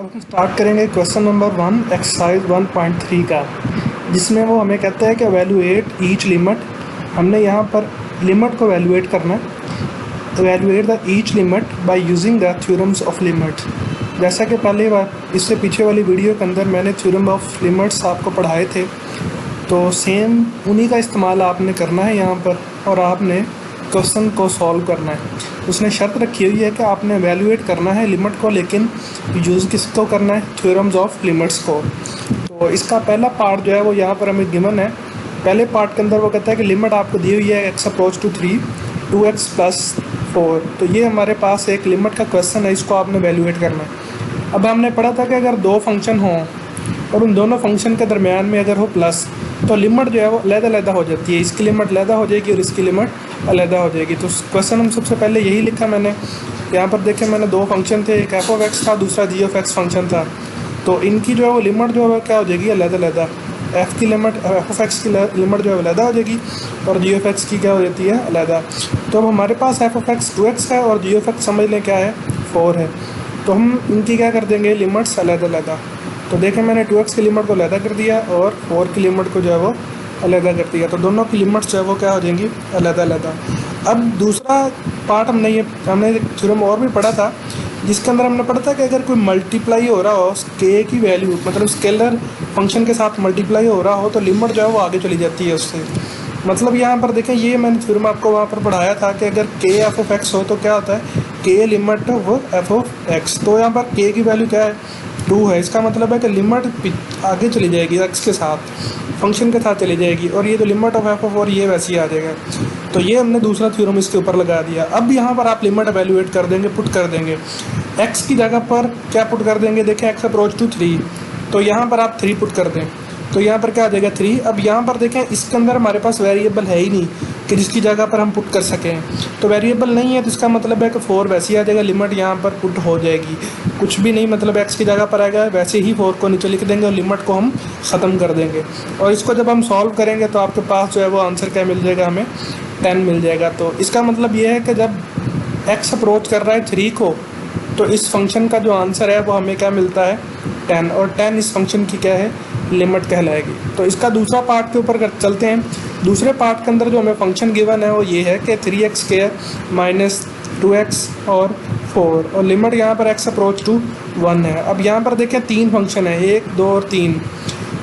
अब हम स्टार्ट करेंगे क्वेश्चन नंबर 1 एक्सरसाइज 1.3 का, जिसमें वो हमें कहता है कि एवेलुएट ईच लिमिट। हमने यहाँ पर लिमिट को एवेलुएट करना है। Evaluate the each limit by using the theorems of limit. जैसा कि पहले बार इससे पीछे वाली वीडियो के अंदर मैंने थ्योरम ऑफ लिमिट्स आपको पढ़ाए थे, तो सेम उन्हीं का इस्तेमाल आपने करना है यहाँ पर और आपने क्वेश्चन को सॉल्व करना है। उसने शर्त रखी हुई है कि आपने एवेलुएट करना है लिमिट को, लेकिन यूज़ किसको करना है? थ्योरम्स ऑफ लिमिट्स को। तो इसका पहला पार्ट जो है वो यहाँ पर हमें गिवन है। पहले पार्ट के अंदर वो कहता है कि लिमिट आपको दी हुई है x अप्रोच टू 3 2x + 4। तो ये हमारे पास एक लिमिट का क्वेश्चन है, इसको आपने एवेलुएट करना है। अब हमने पढ़ा था कि अगर दो फंक्शन हों और उन दोनों फंक्शन के दरमियान में अगर हो प्लस, तो लिमिट जो है वो अलग-अलग हो जाती है। इसकी लिमिट अलग हो जाएगी और इसकी लिमिट अलग हो जाएगी। तो क्वेश्चन हम सबसे पहले यही लिखा मैंने। यहाँ पर देखें, मैंने दो फंक्शन थे, एक f(x) था, दूसरा g(x) फंक्शन था। तो इनकी जो है वो लिमिट जो है क्या हो जाएगी? अलग। f की लिमिट f(x) की लिमिट जो है अलग हो जाएगी और g(x) की क्या हो जाती है? अलग। तो अब हमारे पास f(x) 2x है और g(x) समझ लें क्या है? 4 है। तो हम इनकी क्या कर देंगे? लिमिट्स अलग। तो देखें, मैंने 2x की लिमिट को अलग कर दिया और 4 की लिमिट को जो है वो अलग कर दिया। तो दोनों की लिमिट्स जो है वो क्या हो जाएंगी? अलग। अब दूसरा पार्ट हमने थ्योरम और भी पढ़ा था, जिसके अंदर हमने पढ़ा था कि अगर कोई मल्टीप्लाई हो रहा हो k की वैल्यू, मतलब स्केलर फंक्शन के साथ मल्टीप्लाई हो रहा हो, तो लिमिट जो है वो आगे चली जाती है उससे। मतलब यहाँ पर देखें, ये मैंने थ्योरम आपको वहाँ पर पढ़ाया था कि अगर k f(x) हो तो क्या होता है? k लिमिट वो f(x). तो यहाँ पर k की वैल्यू क्या है? 2 है। इसका मतलब है कि लिमिट आगे चली जाएगी x के साथ, फंक्शन के साथ चली जाएगी, और ये जो लिमिट ऑफ f(4) ये वैसे ही आ जाएगा। तो ये हमने दूसरा थ्योरम इसके ऊपर लगा दिया। अब यहाँ पर आप लिमिट एवेलुएट कर देंगे, पुट कर देंगे। x की जगह पर क्या पुट कर देंगे? देखें, x अप्रोच टू 3, तो यहाँ पर आप 3 पुट कर दें, तो यहाँ पर क्या आ जाएगा? 3। अब यहाँ पर देखें, इसके अंदर हमारे पास वेरिएबल है ही नहीं कि जिसकी जगह पर हम पुट कर सकें। तो वेरिएबल नहीं है, तो इसका मतलब है कि 4 वैसे ही आ जाएगा, लिमिट यहाँ पर पुट हो जाएगी। कुछ भी नहीं, मतलब x की जगह पर आएगा, वैसे ही 4 को नीचे लिख देंगे और लिमिट को हम ख़त्म कर देंगे। और इसको जब हम सॉल्व करेंगे तो आपके पास जो है वो आंसर क्या मिल जाएगा? हमें 10 मिल जाएगा। तो इसका मतलब ये है कि जब x अप्रोच कर रहा है 3 को, तो इस फंक्शन का जो आंसर है वो हमें क्या मिलता है? 10। और 10 इस फंक्शन की क्या है? लिमिट कहलाएगी। तो इसका दूसरा पार्ट के ऊपर चलते हैं। दूसरे पार्ट के अंदर जो हमें फंक्शन गिवन है वो ये है कि 3x² - 2x और 4, और लिमिट यहाँ पर x अप्रोच टू 1 है। अब यहाँ पर देखें, 3 फंक्शन है, 1 2 और 3।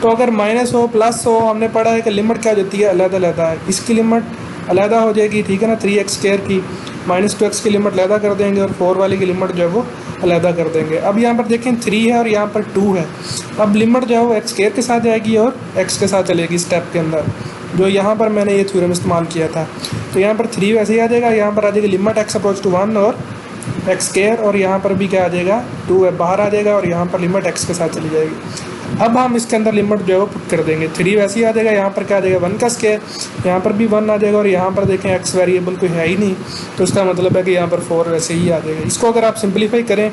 तो अगर माइनस हो प्लस हो, हमने पढ़ा है कि लिमिट क्या हो जाती है? अलग है। इसकी लिमिट अलग हो जाएगी, ठीक है ना? 3x² की -2x की लिमिट अलग कर देंगे और 4 वाली की लिमिट जो है वो अलग कर देंगे। अब यहाँ पर देखें, 3 है और यहाँ पर 2 है। अब लिमिट जो है वो x² के साथ जाएगी और x के साथ चलेगी स्टेप के अंदर, जो यहाँ पर मैंने ये थ्योरम इस्तेमाल किया था। तो यहाँ पर 3 वैसे ही आ जाएगा, यहाँ पर आ जाएगी लिमिट x अप्रोच टू 1 और x², और यहाँ पर भी क्या आ जाएगा? 2 है, बाहर आ जाएगा और यहाँ पर लिमिट x के साथ चली जाएगी। अब हम इसके अंदर लिमिट जो है वो पुट कर देंगे। 3 वैसे ही आ जाएगा, यहाँ पर क्या आ जाएगा? 1 का स्क्वायर, यहाँ पर भी 1 आ जाएगा, और यहाँ पर देखें x वेरिएबल कोई है ही नहीं, तो इसका मतलब है कि यहाँ पर 4 वैसे ही आ जाएगा। इसको अगर आप सिंप्लीफाई करें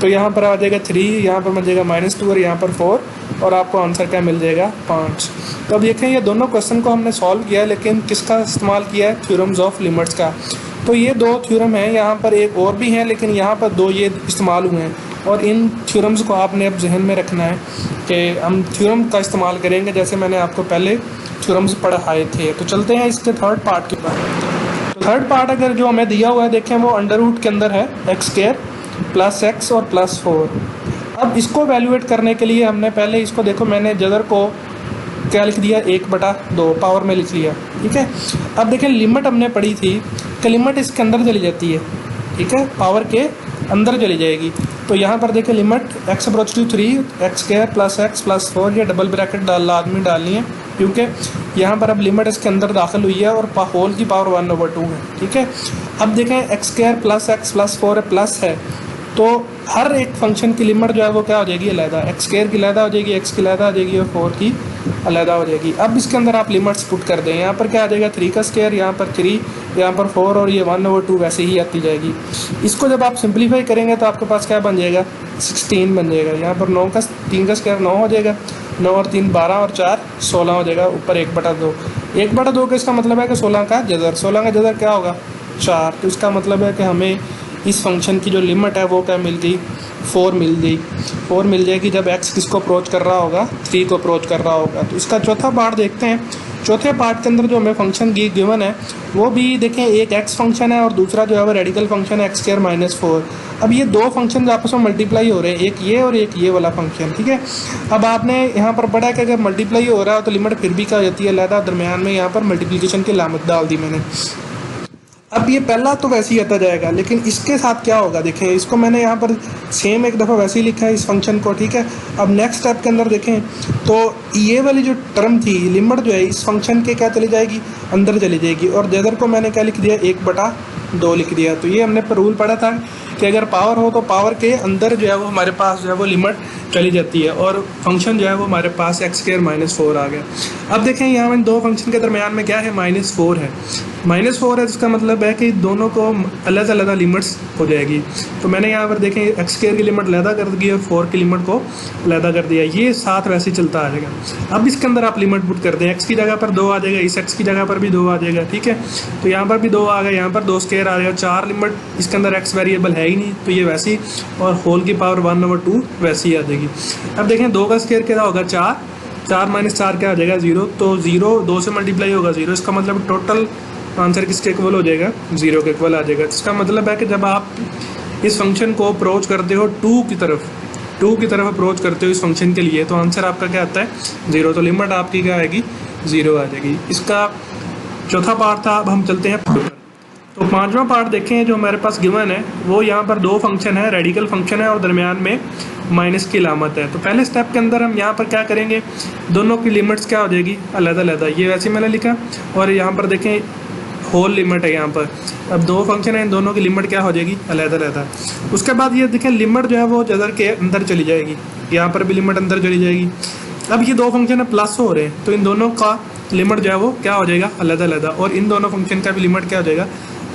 तो यहाँ पर आ जाएगा 3, यहाँ पर मिल जाएगा -2 और यहाँ पर 4, और आपको आंसर क्या मिल जाएगा? 5। तो अब देखें, ये दोनों क्वेश्चन को हमने सॉल्व किया है, लेकिन किसका इस्तेमाल किया है? थ्योरम्स ऑफ लिमिट्स का। तो ये 2 थ्योरम हैं, यहाँ पर एक और भी हैं, लेकिन यहाँ पर 2 ये इस्तेमाल हुए हैं। और इन थ्योरम्स को आपने अब जहन में रखना है कि हम थ्योरम का इस्तेमाल करेंगे, जैसे मैंने आपको पहले थ्योरम्स पढ़ाए थे। तो चलते हैं इसके थर्ड पार्ट के ऊपर। तो थर्ड पार्ट अगर जो हमें दिया हुआ है, देखें, वो अंडर रूट के अंदर है x² + x और +4। अब इसको वैल्यूएट करने के लिए हमने पहले इसको, देखो, मैंने जदर को क्या लिख दिया? 1/2 पावर में लिख लिया, ठीक है। अब देखें, लिमिट हमने पढ़ी थी कि लिमिट इसके अंदर चली जाती है, ठीक है, पावर के अंदर चली जाएगी। तो यहाँ पर देखें, limit x approach to 3 x² + x + 4, ये डबल ब्रैकेट लाजमी डालनी है, क्योंकि यहाँ पर अब लिमिट इसके अंदर दाखिल हुई है और होल की पावर 1/2 है, ठीक है। अब देखें, x² + x + 4 प्लस है, तो हर एक फंक्शन की लिमिट जो है वो क्या हो जाएगी? अलग। x² की अलग हो जाएगी, x की अलग हो जाएगी और 4 की अलग हो जाएगी। अब इसके अंदर आप लिमिट्स पुट कर दें, यहाँ पर क्या आ जाएगा? 3 का स्क्वायर, यहाँ पर 3, यहाँ पर 4, और ये 1/2 वैसे ही आती जाएगी। इसको जब आप सिंप्लीफाई करेंगे तो आपके पास क्या बन जाएगा? 16 बन जाएगा। यहाँ पर 3 का स्क्वायर 9 हो जाएगा, 9 और 3 12 और 4 16 हो जाएगा, ऊपर 1/2। 1/2 का इसका मतलब है कि 16 का जज़र, 16 का जज़र क्या होगा? 4। तो इसका मतलब है कि हमें इस फंक्शन की जो लिमिट है वो क्या मिल गई? 4 मिल जाएगी जब x किसको अप्रोच कर रहा होगा, 3 को अप्रोच कर रहा होगा। तो इसका चौथा पार्ट देखते हैं। चौथे पार्ट के अंदर जो हमें फंक्शन गिवन है वो भी देखें, एक x फंक्शन है और दूसरा जो है वो रेडिकल फंक्शन है x² - 4। अब ये दो फंक्शन आपस में मल्टीप्लाई हो रहे हैं, एक ये और एक ये वाला फंक्शन, ठीक है। अब आपने यहाँ पर पढ़ा कि अगर मल्टीप्लाई हो रहा है तो लिमिट फिर भी क्या हो जाती है, अलग दरमियान में यहाँ पर मल्टीप्लिकेशन की लामत डाल दी मैंने। अब ये पहला तो वैसे ही आता जाएगा, लेकिन इसके साथ क्या होगा देखें, इसको मैंने यहाँ पर सेम एक दफ़ा वैसे ही लिखा है इस फंक्शन को, ठीक है। अब नेक्स्ट स्टेप के अंदर देखें तो ये वाली जो टर्म थी लिमिट जो है इस फंक्शन के क्या चली जाएगी, अंदर चली जाएगी, और जदर को मैंने क्या लिख दिया, 1/2 लिख दिया। तो ये हमने रूल पढ़ा था कि अगर पावर हो तो पावर के अंदर जो है वो हमारे पास जो है वो लिमिट चली जाती है, और फंक्शन जो है वो हमारे पास x² - 4 आ गया। अब देखें यहाँ में दो फंक्शन के दरमियान में क्या है, -4 है। -4 है, जिसका मतलब है कि दोनों को अलग अलग लिमिट्स हो जाएगी। तो मैंने यहाँ पर देखें x² की लिमिट अलग कर दी और 4 की लिमिट को अलग कर दिया, ये साथ वैसे ही चलता आ जाएगा। अब इसके अंदर आप लिमिट पुट कर दें, x की जगह पर 2 आ जाएगा, इस x की जगह पर भी 2 आ जाएगा, ठीक है। तो यहाँ पर भी 2 आ गया, यहाँ पर 2² आ जाएगा, 4 लिमिट इसके अंदर x वेरिएबल है ही नहीं, तो ये वैसे ही, और होल की पावर 1/2 वैसे ही आ जाएगी। अब देखें 2 का स्क्वायर क्या होगा, 4, 4 - 4 क्या आ जाएगा, 0। तो 0 2 से मल्टीप्लाई होगा 0, इसका मतलब टोटल आंसर किसके इक्वल हो जाएगा, 0 के इक्वल आ जाएगा। इसका मतलब है कि जब आप इस फंक्शन को अप्रोच करते हो 2 की तरफ अप्रोच करते हो इस फंक्शन के लिए, तो आंसर आपका क्या आता है, 0। तो लिमिट आपकी क्या आएगी, 0 आ जाएगी। इसका चौथा पार्ट था। अब हम चलते हैं तो पांचवा पार्ट देखें जो हमारे पास गिवन है, वो यहाँ पर दो फंक्शन है, रेडिकल फंक्शन है और दरमियान में माइनस की लामत है। तो पहले स्टेप के अंदर हम यहाँ पर क्या करेंगे, दोनों की लिमिट्स क्या हो जाएगी, अलग, ये वैसे मैंने लिखा, और यहाँ पर देखें होल लिमिट है यहाँ पर। अब दो फंक्शन है, इन दोनों की लिमिट क्या हो जाएगी, अलग। उसके बाद ये देखें लिमिट जो है वो जदर के अंदर चली जाएगी, यहाँ पर भी लिमिट अंदर चली जाएगी। अब ये दो फंक्शन है प्लस हो रहे हैं, तो इन दोनों का लिमिट जो है वो क्या हो जाएगा, अलग, और इन दोनों फंक्शन का भी लिमिट क्या हो जाएगा,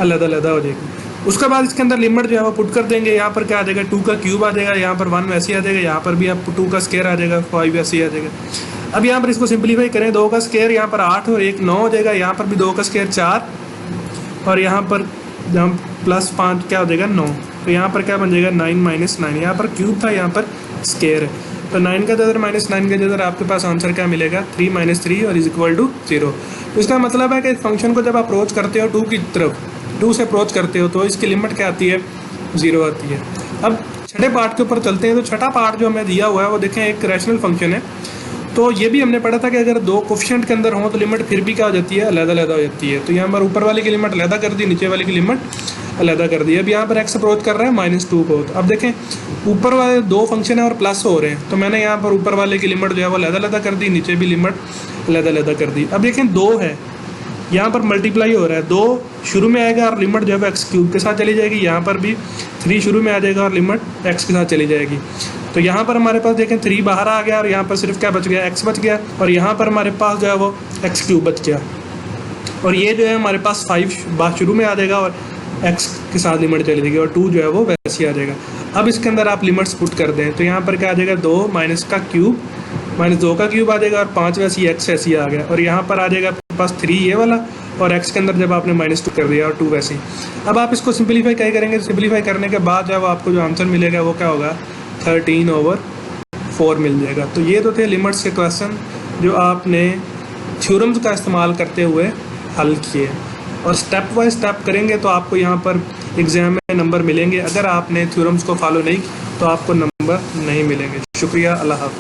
अलग हो जाएगी। उसके बाद इसके अंदर लिमिट जो है वो पुट कर देंगे, यहाँ पर क्या आ जाएगा, 2 का क्यूब आ जाएगा, यहाँ पर 1 वैसे आ जाएगा, यहाँ पर भी आप 2 का स्क्वायर आ जाएगा, 5 वैसे आ जाएगा। अब यहाँ पर इसको सिंप्लीफाई करें, 2 का स्क्वायर यहाँ पर 8 और 1 9 हो जाएगा, यहाँ पर भी 2 का स्क्वायर 4, और यहाँ पर जब +5 क्या हो जाएगा, 9। तो यहाँ पर क्या बन जाएगा, 9 - 9, यहाँ पर क्यूब था, यहाँ पर स्क्वायर है। तो 9 का जदर -9 का जदर आपके पास आंसर क्या मिलेगा, 3 - 3 और इज इक्वल टू 0। तो इसका मतलब है कि इस फंक्शन को जब अप्रोच करते हो 2 की तरफ, 2 से अप्रोच करते हो तो इसकी लिमिट क्या आती है, 0 आती है। अब छठे पार्ट के ऊपर चलते हैं। तो छठा पार्ट जो हमें दिया हुआ है वो देखें एक रैशनल फंक्शन है। तो ये भी हमने पढ़ा था कि अगर दो कोफिशिएंट के अंदर हो तो लिमिट फिर भी क्या हो जाती है, अलग हो जाती है। तो यहाँ पर ऊपर वाले की लिमिट अलग कर दी, नीचे वाले की लिमिट अलग कर दी। अब यहाँ पर x अप्रोच कर रहा है -2 को। तो अब देखें ऊपर वाले दो फंक्शन है और प्लस हो रहे हैं, तो मैंने यहाँ पर ऊपर वाले की लिमिट जो है वो अलग कर दी, नीचे भी लिमिट अलग कर दी। अब देखें 2 है, यहाँ पर मल्टीप्लाई हो रहा है, 2 शुरू में आएगा और लिमिट जो है x³ के साथ चली जाएगी, यहाँ पर भी 3 शुरू में आ जाएगा और लिमिट x के साथ चली जाएगी। तो यहाँ पर हमारे पास देखें 3 बाहर आ गया और यहाँ पर सिर्फ क्या बच गया, x बच गया, और यहाँ पर हमारे पास जो है वो x³ बच गया, और ये जो है हमारे पास 5 बात शुरू में आ जाएगा और x के साथ लिमिट चली जाएगी, और 2 जो है वो वैसे ही आ जाएगा। अब इसके अंदर आप लिमिट्स पुट कर दें, तो यहाँ पर क्या आ जाएगा, 2 - का क्यूब -2 का क्यूब आ जाएगा, और 5 वैसे ही x ऐसे ही आ गया, और यहाँ पर आ जाएगा आपके पास 3 ये वाला, और x के अंदर जब आपने -2 कर दिया और 2 वैसे ही। अब आप इसको सिंप्लीफाई क्या करेंगे, सिंप्लीफाई करने के बाद जब आपको जो आंसर मिलेगा वो क्या होगा, 13/4 मिल जाएगा। तो ये तो थे लिमिट्स के क्वेश्चन जो आपने थ्योरम्स का इस्तेमाल करते हुए हल किए, और स्टेप बाय स्टेप करेंगे तो आपको यहाँ पर एग्जाम में नंबर मिलेंगे। अगर आपने थ्योरम्स को फॉलो नहीं तो आपको नंबर नहीं मिलेंगे। शुक्रिया, अल्लाह हाफ़िज़।